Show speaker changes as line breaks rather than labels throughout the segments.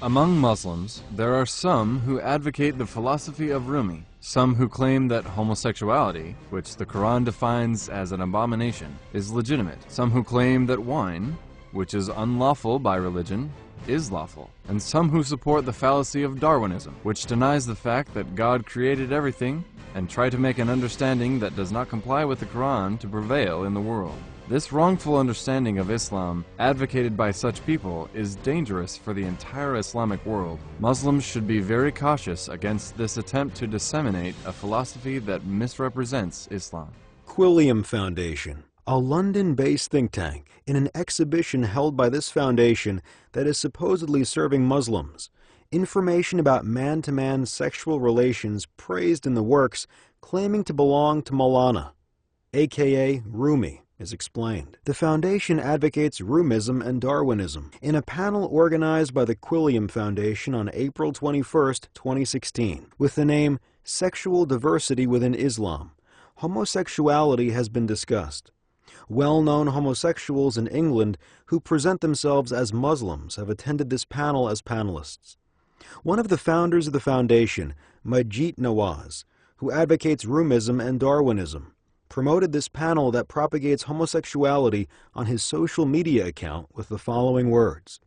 Among Muslims, there are some who advocate the philosophy of Rumi, some who claim that homosexuality, which the Quran defines as an abomination, is legitimate, some who claim that wine, which is unlawful by religion, is lawful, and some who support the fallacy of Darwinism, which denies the fact that God created everything and try to make an understanding that does not comply with the Quran to prevail in the world. This wrongful understanding of Islam, advocated by such people, is dangerous for the entire Islamic world. Muslims should be very cautious against this attempt to disseminate a philosophy that misrepresents Islam.
Quilliam Foundation, a London-based think tank, in an exhibition held by this foundation that is supposedly serving Muslims. Information about man-to-man sexual relations praised in the works claiming to belong to Maulana, aka Rumi, is explained. The foundation advocates Rumism and Darwinism in a panel organized by the Quilliam Foundation on April 21, 2016, with the name Sexual Diversity Within Islam. Homosexuality has been discussed. Well-known homosexuals in England who present themselves as Muslims have attended this panel as panelists. One of the founders of the foundation, Maajid Nawaz, who advocates Rumism and Darwinism, promoted this panel that propagates homosexuality on his social media account with the following words.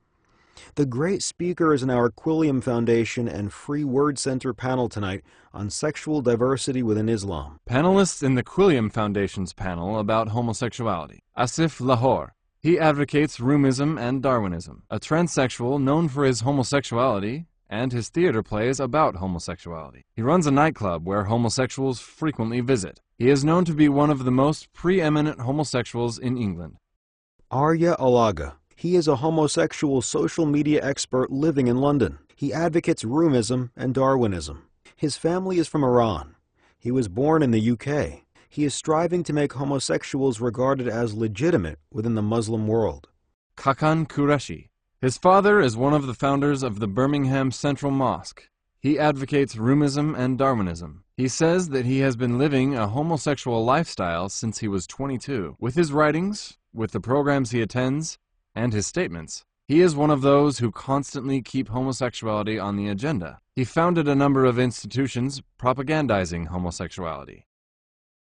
The great speakers in our Quilliam Foundation and Free Word Center panel tonight on sexual diversity within Islam.
Panelists in the Quilliam Foundation's panel about homosexuality. Asif Lahore. He advocates Rumism and Darwinism, a transsexual known for his homosexuality and his theater plays about homosexuality. He runs a nightclub where homosexuals frequently visit. He is known to be one of the most preeminent homosexuals in England.
Arya Alaga. He is a homosexual social media expert living in London. He advocates Rumism and Darwinism. His family is from Iran. He was born in the UK. He is striving to make homosexuals regarded as legitimate within the Muslim world.
Kakan Qureshi. His father is one of the founders of the Birmingham Central Mosque. He advocates Rumism and Darwinism. He says that he has been living a homosexual lifestyle since he was 22. With his writings, with the programs he attends, and his statements, he is one of those who constantly keep homosexuality on the agenda. He founded a number of institutions propagandizing homosexuality.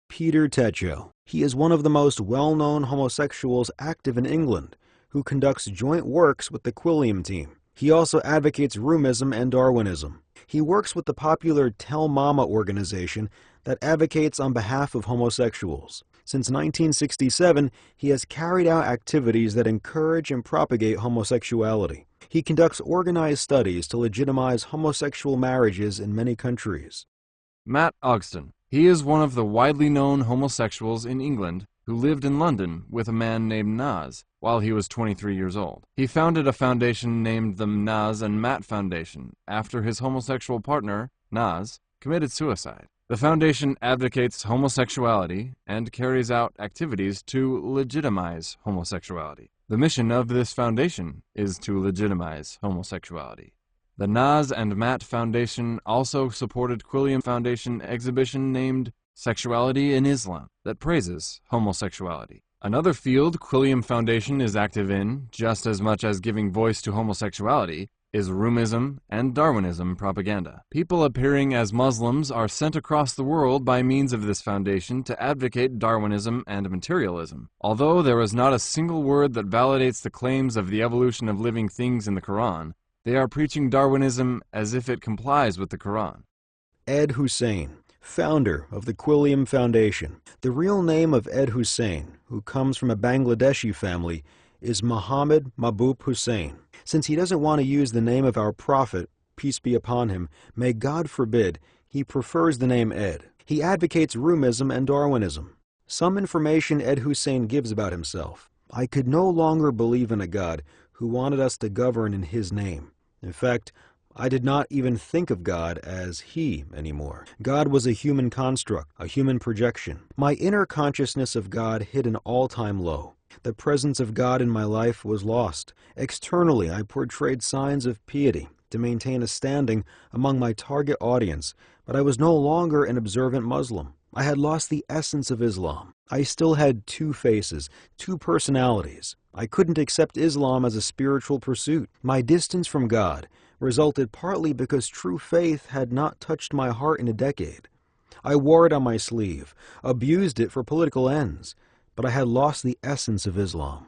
Peter Tatchell. He is one of the most well-known homosexuals active in England, who conducts joint works with the Quilliam team. He also advocates Rumism and Darwinism. He works with the popular Tell Mama organization that advocates on behalf of homosexuals. Since 1967, he has carried out activities that encourage and propagate homosexuality. He conducts organized studies to legitimize homosexual marriages in many countries.
Matt Ogston. He is one of the widely known homosexuals in England who lived in London with a man named Naz while he was 23 years old. He founded a foundation named the Naz and Matt Foundation after his homosexual partner, Naz, committed suicide. The foundation advocates homosexuality and carries out activities to legitimize homosexuality. The mission of this foundation is to legitimize homosexuality. The Naz and Matt Foundation also supported Quilliam Foundation exhibition named Sexuality in Islam that praises homosexuality. Another field Quilliam Foundation is active in, just as much as giving voice to homosexuality, is Rumism and Darwinism propaganda. People appearing as Muslims are sent across the world by means of this foundation to advocate Darwinism and materialism. Although there is not a single word that validates the claims of the evolution of living things in the Quran, they are preaching Darwinism as if it complies with the Quran.
Ed Hussein, founder of the Quilliam Foundation. The real name of Ed Hussein, who comes from a Bangladeshi family, is Muhammad Mahbub Hussein. Since he doesn't want to use the name of our prophet, peace be upon him, may God forbid, he prefers the name Ed. He advocates Rumism and Darwinism. Some information Ed Hussein gives about himself. I could no longer believe in a God who wanted us to govern in his name. In fact, I did not even think of God as he anymore. God was a human construct, a human projection. My inner consciousness of God hit an all-time low. The presence of God in my life was lost. Externally, I portrayed signs of piety to maintain a standing among my target audience, but I was no longer an observant Muslim. I had lost the essence of Islam. I still had two faces, two personalities. I couldn't accept Islam as a spiritual pursuit. My distance from God resulted partly because true faith had not touched my heart in a decade. I wore it on my sleeve, abused it for political ends, but I had lost the essence of Islam.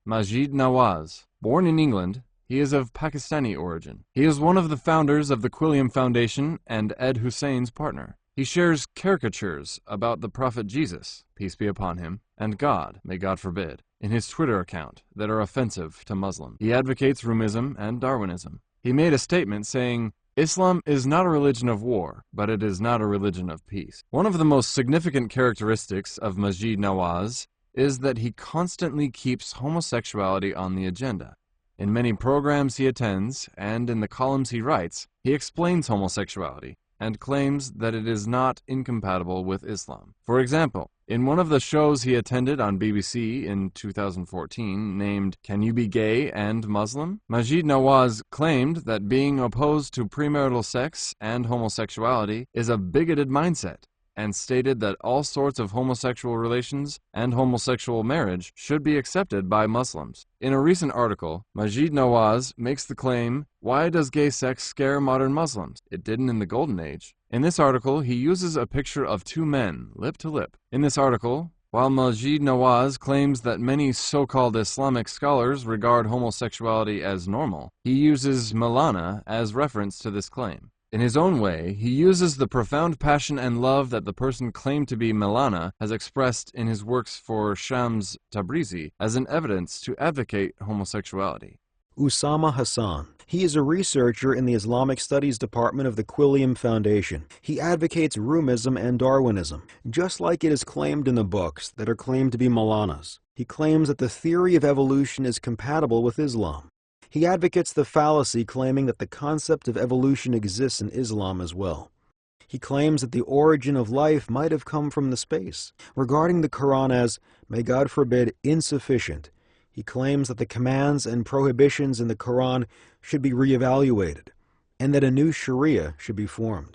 Maajid Nawaz. Born in England, he is of Pakistani origin. He is one of the founders of the Quilliam Foundation and Ed Husain's partner. He shares caricatures about the Prophet Jesus, peace be upon him, and God, may God forbid, in his Twitter account that are offensive to Muslims. He advocates Roomism and Darwinism. He made a statement saying, "Islam is not a religion of war, but it is not a religion of peace." One of the most significant characteristics of Maajid Nawaz is that he constantly keeps homosexuality on the agenda. In many programs he attends, and in the columns he writes, he explains homosexuality and claims that it is not incompatible with Islam. For example, in one of the shows he attended on BBC in 2014, named "Can You Be Gay and Muslim?", Maajid Nawaz claimed that being opposed to premarital sex and homosexuality is a bigoted mindset, and stated that all sorts of homosexual relations and homosexual marriage should be accepted by Muslims. In a recent article, Maajid Nawaz makes the claim, "Why does gay sex scare modern Muslims? It didn't in the Golden Age." In this article, he uses a picture of two men, lip to lip. In this article, while Maajid Nawaz claims that many so-called Islamic scholars regard homosexuality as normal, he uses Mawlana as reference to this claim. In his own way, he uses the profound passion and love that the person claimed to be Mawlana has expressed in his works for Shams Tabrizi as an evidence to advocate homosexuality.
Usama Hassan. He is a researcher in the Islamic Studies Department of the Quilliam Foundation. He advocates Roomism and Darwinism, just like it is claimed in the books that are claimed to be Mawlana's. He claims that the theory of evolution is compatible with Islam. He advocates the fallacy claiming that the concept of evolution exists in Islam as well. He claims that the origin of life might have come from the space. Regarding the Quran as, may God forbid, insufficient, he claims that the commands and prohibitions in the Quran should be reevaluated, and that a new Sharia should be formed.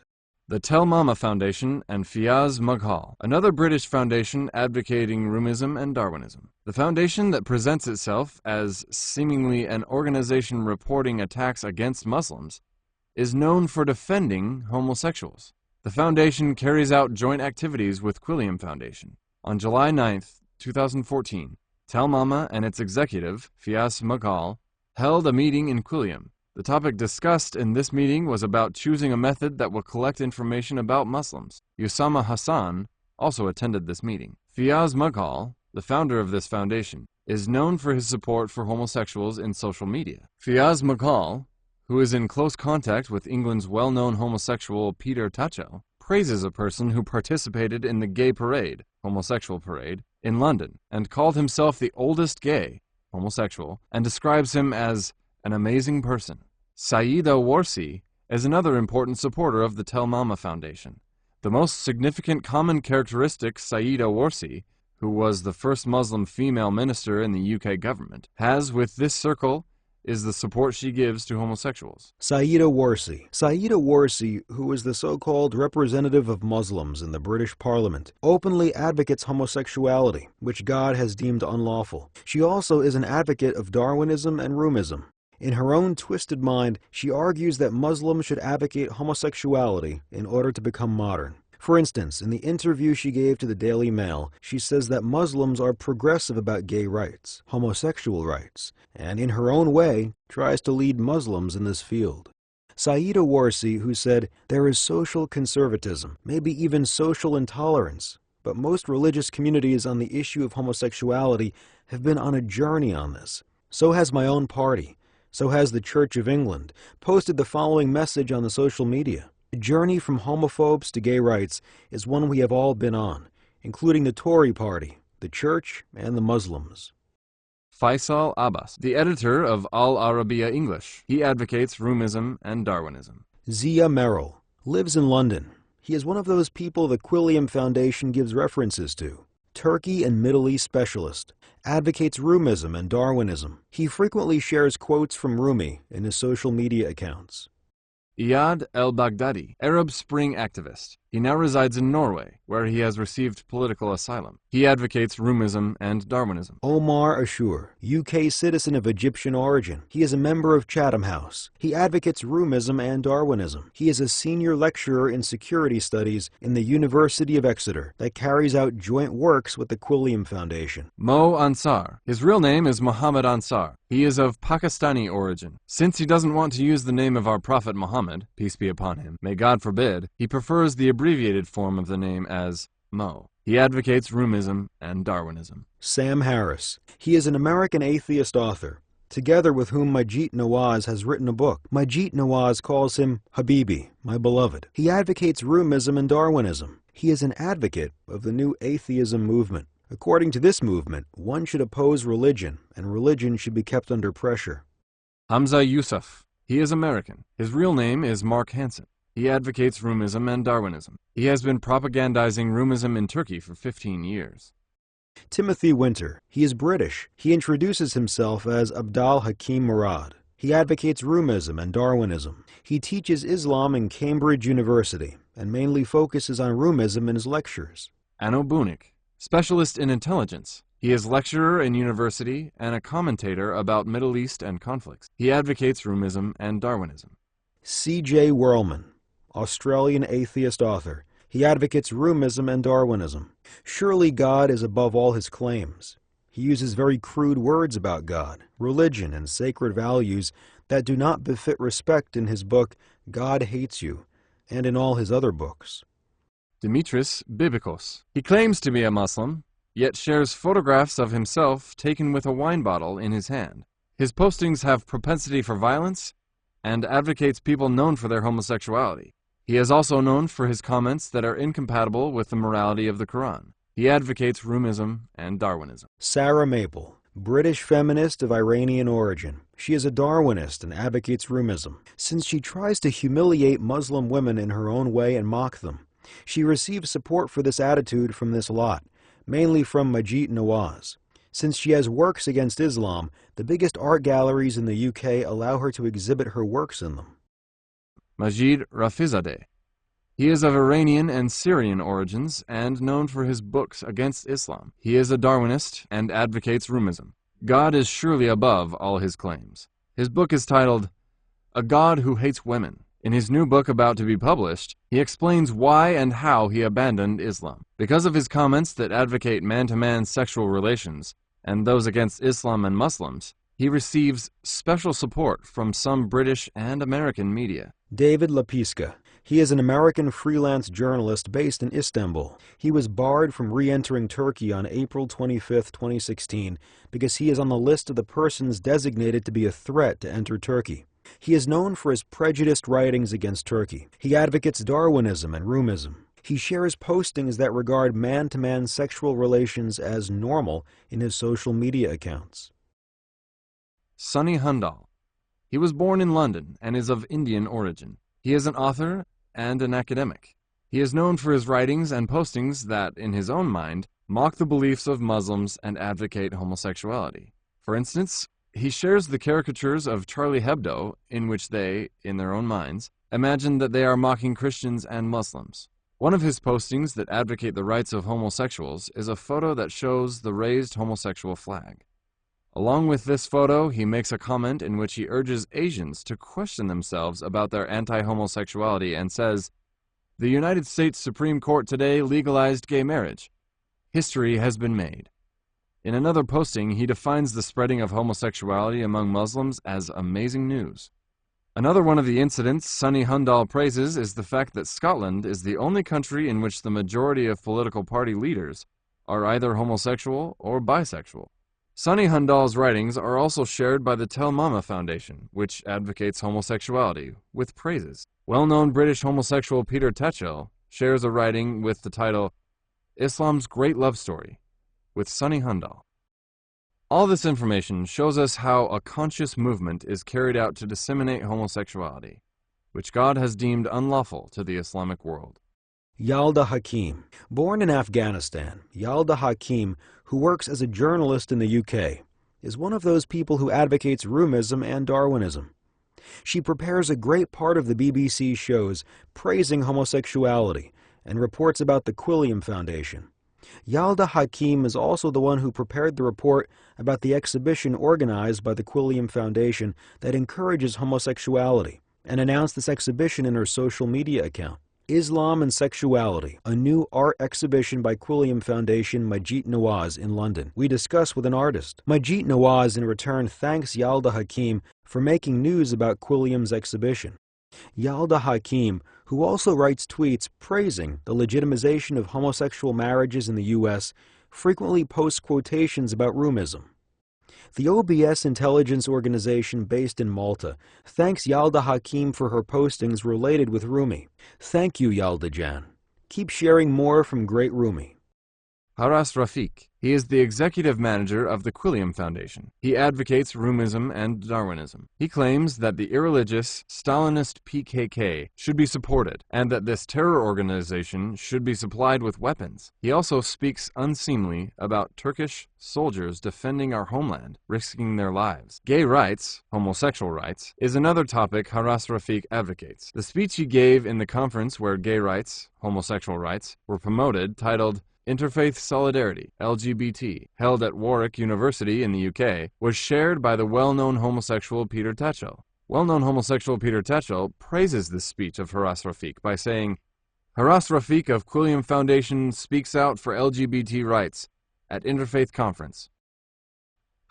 The Tell Mama Foundation and Fiaz Mughal, another British foundation advocating Roomism and Darwinism. The foundation that presents itself as seemingly an organization reporting attacks against Muslims is known for defending homosexuals. The foundation carries out joint activities with Quilliam Foundation. On July 9, 2014, Tell Mama and its executive, Fiaz Mughal, held a meeting in Quilliam. The topic discussed in this meeting was about choosing a method that will collect information about Muslims. Usama Hassan also attended this meeting. Fiaz Mughal, the founder of this foundation, is known for his support for homosexuals in social media. Fiaz Mughal, who is in close contact with England's well-known homosexual Peter Tatchell, praises a person who participated in the gay parade, homosexual parade, in London, and called himself the oldest gay, homosexual, and describes him as an amazing person. Syeda Warsi is another important supporter of the Tell Mama Foundation. The most significant common characteristic Syeda Warsi, who was the first Muslim female minister in the UK government, has with this circle is the support she gives to homosexuals.
Syeda Warsi. Syeda Warsi, who is the so-called representative of Muslims in the British Parliament, openly advocates homosexuality, which God has deemed unlawful. She also is an advocate of Darwinism and Roomism. In her own twisted mind, she argues that Muslims should advocate homosexuality in order to become modern. For instance, in the interview she gave to the Daily Mail, she says that Muslims are progressive about gay rights, homosexual rights, and in her own way, tries to lead Muslims in this field. Syeda Warsi, who said, there is social conservatism, maybe even social intolerance, but most religious communities on the issue of homosexuality have been on a journey on this. So has my own party. So has the Church of England, posted the following message on the social media. The journey from homophobes to gay rights is one we have all been on, including the Tory party, the Church, and the Muslims.
Faisal Abbas, the editor of Al Arabiya English. He advocates Roomism and Darwinism.
Zia Merrill lives in London. He is one of those people the Quilliam Foundation gives references to. Turkey and Middle East specialist, advocates Roomism and Darwinism. He frequently shares quotes from Rumi in his social media accounts.
el-Baghdadi, Arab Spring activist. He now resides in Norway, where he has received political asylum. He advocates Roomism and Darwinism.
Omar Ashur, UK citizen of Egyptian origin. He is a member of Chatham House. He advocates Roomism and Darwinism. He is a senior lecturer in security studies in the University of Exeter that carries out joint works with the Quilliam Foundation.
Mo Ansar. His real name is Muhammad Ansar. He is of Pakistani origin. Since he doesn't want to use the name of our Prophet Muhammad, peace be upon him, may God forbid, he prefers the abbreviated form of the name as Mo. He advocates Roomism and Darwinism.
Sam Harris. He is an American atheist author, together with whom Maajid Nawaz has written a book. Maajid Nawaz calls him Habibi, my beloved. He advocates Roomism and Darwinism. He is an advocate of the new atheism movement. According to this movement, one should oppose religion, and religion should be kept under pressure.
Hamza Yusuf. He is American. His real name is Mark Hansen. He advocates Roomism and Darwinism. He has been propagandizing Roomism in Turkey for 15 years.
Timothy Winter. He is British. He introduces himself as Abdal Hakim Murad. He advocates Roomism and Darwinism. He teaches Islam in Cambridge University and mainly focuses on Roomism in his lectures.
Anno Bunik. Specialist in intelligence. He is lecturer in university and a commentator about Middle East and conflicts. He advocates Roomism and Darwinism.
C.J. Whirlman. Australian atheist author. He advocates Roomism and Darwinism. Surely God is above all his claims. He uses very crude words about God, religion, and sacred values that do not befit respect in his book, God Hates You, and in all his other books.
Dimitris Bibikos. He claims to be a Muslim, yet shares photographs of himself taken with a wine bottle in his hand. His postings have propensity for violence and advocates people known for their homosexuality. He is also known for his comments that are incompatible with the morality of the Quran. He advocates Roomism and Darwinism.
Sarah Maple. British feminist of Iranian origin. She is a Darwinist and advocates Roomism. Since she tries to humiliate Muslim women in her own way and mock them, she receives support for this attitude from this lot, mainly from Maajid Nawaz. Since she has works against Islam, the biggest art galleries in the UK allow her to exhibit her works in them.
Maajid Rafizadeh. He is of Iranian and Syrian origins and known for his books against Islam. He is a Darwinist and advocates Roomism. God is surely above all his claims. His book is titled, A God Who Hates Women. In his new book about to be published, he explains why and how he abandoned Islam. Because of his comments that advocate man-to-man sexual relations and those against Islam and Muslims, he receives special support from some British and American media.
David Lapiska. He is an American freelance journalist based in Istanbul. He was barred from re-entering Turkey on April 25, 2016, because he is on the list of the persons designated to be a threat to enter Turkey. He is known for his prejudiced writings against Turkey. He advocates Darwinism and Roomism. He shares postings that regard man-to-man sexual relations as normal in his social media accounts.
Sunny Hundal. He was born in London and is of Indian origin. He is an author and an academic. He is known for his writings and postings that, in his own mind, mock the beliefs of Muslims and advocate homosexuality. For instance, he shares the caricatures of Charlie Hebdo in which they, in their own minds, imagine that they are mocking Christians and Muslims. One of his postings that advocate the rights of homosexuals is a photo that shows the raised homosexual flag. Along with this photo, he makes a comment in which he urges Asians to question themselves about their anti-homosexuality and says, "The United States Supreme Court today legalized gay marriage. History has been made." In another posting, he defines the spreading of homosexuality among Muslims as amazing news. Another one of the incidents Sunny Hundal praises is the fact that Scotland is the only country in which the majority of political party leaders are either homosexual or bisexual. Sunny Hundal's writings are also shared by the Tell Mama Foundation, which advocates homosexuality, with praises. Well-known British homosexual Peter Tatchell shares a writing with the title, Islam's Great Love Story, with Sunny Hundal. All this information shows us how a conscious movement is carried out to disseminate homosexuality, which God has deemed unlawful to the Islamic world.
Yalda Hakim. Born in Afghanistan, Yalda Hakim, who works as a journalist in the UK, is one of those people who advocates Roomism and Darwinism. She prepares a great part of the BBC shows praising homosexuality and reports about the Quilliam Foundation. Yalda Hakim is also the one who prepared the report about the exhibition organized by the Quilliam Foundation that encourages homosexuality, and announced this exhibition in her social media account. Islam and Sexuality, a new art exhibition by Quilliam Foundation Maajid Nawaz in London. We discuss with an artist. Maajid Nawaz in return thanks Yalda Hakim for making news about Quilliam's exhibition. Yalda Hakim, who also writes tweets praising the legitimization of homosexual marriages in the U.S., frequently posts quotations about roomism. The OBS intelligence organization based in Malta thanks Yalda Hakim for her postings related with Rumi. Thank you, Yalda Jan. Keep sharing more from great Rumi.
Haras Rafiq. He is the executive manager of the Quilliam Foundation. He advocates Rumism and Darwinism. He claims that the irreligious Stalinist PKK should be supported and that this terror organization should be supplied with weapons. He also speaks unseemly about Turkish soldiers defending our homeland, risking their lives. Gay rights, homosexual rights, is another topic Haras Rafiq advocates. The speech he gave in the conference where gay rights, homosexual rights, were promoted, titled Interfaith Solidarity, LGBT, held at Warwick University in the UK, was shared by the well-known homosexual Peter Tatchell. Well-known homosexual Peter Tatchell praises this speech of Haras Rafiq by saying, Haras Rafiq of Quilliam Foundation speaks out for LGBT rights at Interfaith Conference.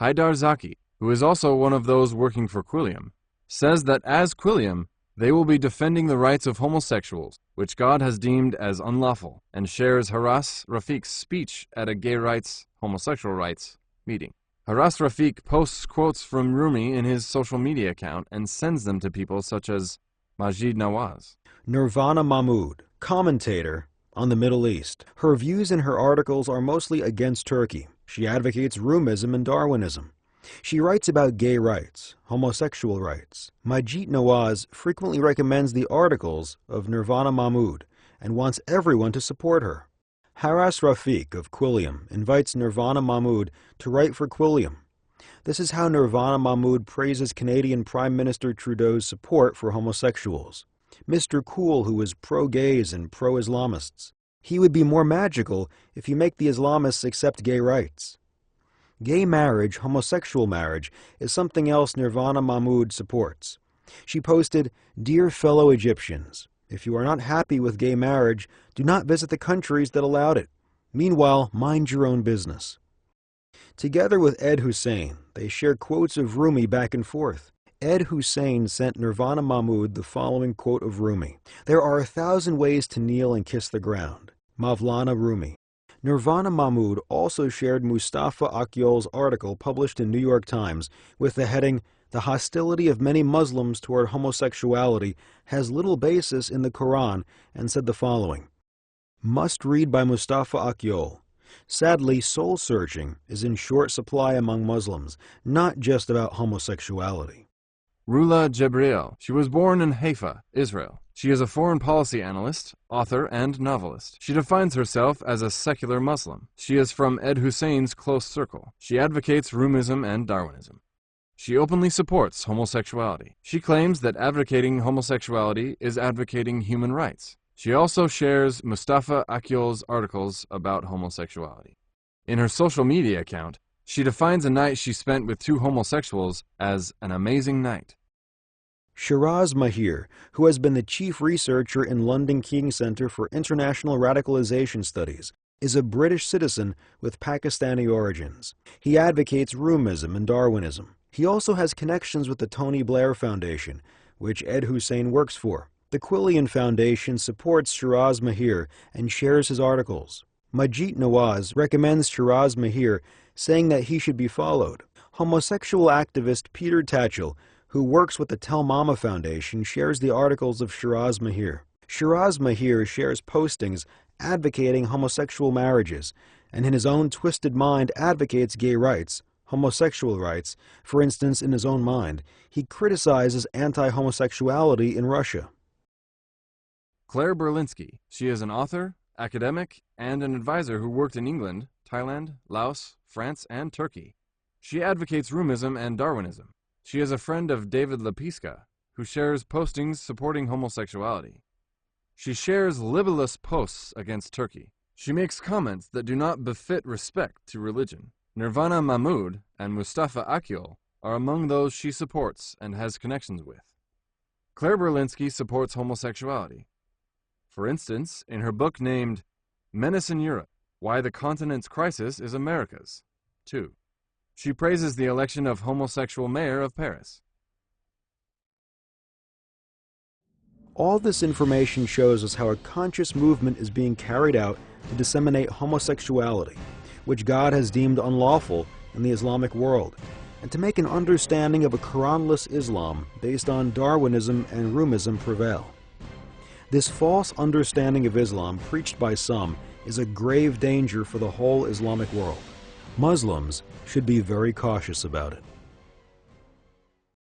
Haidar Zaki, who is also one of those working for Quilliam, says that as Quilliam, they will be defending the rights of homosexuals, which God has deemed as unlawful, and shares Haras Rafiq's speech at a gay rights, homosexual rights meeting. Haras Rafiq posts quotes from Rumi in his social media account and sends them to people such as Maajid Nawaz.
Nirvana Mahmood, commentator on the Middle East. Her views in her articles are mostly against Turkey. She advocates Rumism and Darwinism. She writes about gay rights, homosexual rights. Maajid Nawaz frequently recommends the articles of Nirvana Mahmood and wants everyone to support her. Haras Rafiq of Quilliam invites Nirvana Mahmood to write for Quilliam. This is how Nirvana Mahmood praises Canadian Prime Minister Trudeau's support for homosexuals. Mr. Cool, who is pro-gays and pro-Islamists. He would be more magical if you make the Islamists accept gay rights. Gay marriage, homosexual marriage, is something else Nirvana Mahmood supports. She posted, Dear fellow Egyptians, if you are not happy with gay marriage, do not visit the countries that allowed it. Meanwhile, mind your own business. Together with Ed Hussein, they share quotes of Rumi back and forth. Ed Hussein sent Nirvana Mahmood the following quote of Rumi. There are 1,000 ways to kneel and kiss the ground. Mavlana Rumi. Nirvana Mahmood also shared Mustafa Akyol's article published in New York Times with the heading, The hostility of many Muslims toward homosexuality has little basis in the Quran, and said the following, Must read by Mustafa Akyol. Sadly, soul-searching is in short supply among Muslims, not just about homosexuality.
Rula Jebriel. She was born in Haifa, Israel. She is a foreign policy analyst, author, and novelist. She defines herself as a secular Muslim. She is from Ed Hussein's close circle. She advocates Rumism and Darwinism. She openly supports homosexuality. She claims that advocating homosexuality is advocating human rights. She also shares Mustafa Akyol's articles about homosexuality. In her social media account, she defines a night she spent with two homosexuals as an amazing night.
Shiraz Mahir, who has been the chief researcher in London King Center for International Radicalization Studies, is a British citizen with Pakistani origins. He advocates Rumism and Darwinism. He also has connections with the Tony Blair Foundation, which Ed Hussein works for. The Quilliam Foundation supports Shiraz Mahir and shares his articles. Maajid Nawaz recommends Shiraz Mahir, saying that he should be followed. Homosexual activist Peter Tatchell, who works with the Tell Mama Foundation, shares the articles of Shiraz Mahir. Shiraz Mahir shares postings advocating homosexual marriages, and in his own twisted mind advocates gay rights, homosexual rights. For instance, in his own mind, he criticizes anti-homosexuality in Russia.
Claire Berlinski. She is an author, academic, and an advisor who worked in England, Thailand, Laos, France, and Turkey. She advocates Rumism and Darwinism. She is a friend of David Lepiska, who shares postings supporting homosexuality. She shares libellous posts against Turkey. She makes comments that do not befit respect to religion. Nirvana Mahmood and Mustafa Akyol are among those she supports and has connections with. Claire Berlinski supports homosexuality. For instance, in her book named Menace in Europe, Why the Continent's Crisis is America's, 2. She praises the election of homosexual mayor of Paris.
All this information shows us how a conscious movement is being carried out to disseminate homosexuality, which God has deemed unlawful in the Islamic world, and to make an understanding of a Quranless Islam based on Darwinism and Roomism prevail. This false understanding of Islam preached by some is a grave danger for the whole Islamic world. Muslims should be very cautious about it.